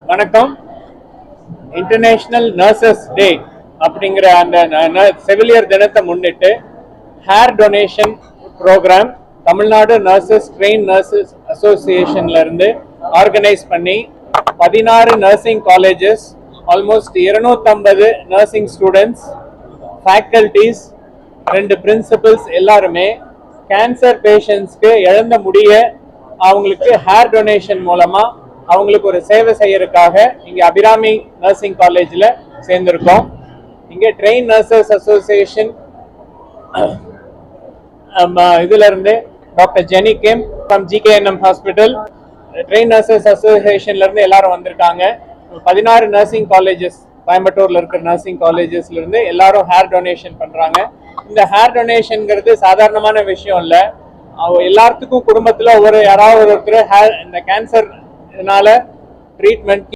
வணக்கம். International nurses டே அப்படிங்கிற அந்த செவிலியர் தினத்தை முன்னிட்டு hair donation program Tamil Nadu nurses அசோசியேஷன்ல இருந்து ஆர்கனைஸ் பண்ணி 16 nursing colleges, almost 250 nursing students, faculties, 2 principals எல்லாருமே கேன்சர் பேஷண்ட்ஸ்க்கு இழந்த முடிய அவங்களுக்கு ஹேர் டொனேஷன் மூலமா அவங்களுக்கு ஒரு சேவை செய்யறதுக்காக இங்க அபிராமி நர்சிங் காலேஜ்ல சேர்ந்திருக்கோம். இங்க ட்ரெயின் நர்சஸ் அசோசியேஷன் இதுல இருந்து doctor Jeni came from GKNM hospital, trained nurses அசோசியேஷன்ல இருந்து எல்லாரும் வந்திருக்காங்க. 16 நர்சிங் காலேஜஸ், கோயம்புத்தூர்ல இருக்கிற நர்சிங் காலேஜஸ்ல இருந்து எல்லாரும் ஹேர் டொனேஷன் பண்றாங்க. இந்த ஹேர் டொனேஷன்ங்கிறது சாதாரணமான விஷயம் இல்ல. எல்லாத்துக்கும் குடும்பத்துல யாராவது ஒருத்தர் இந்த கேன்சர்னால ட்ரீட்மெண்ட்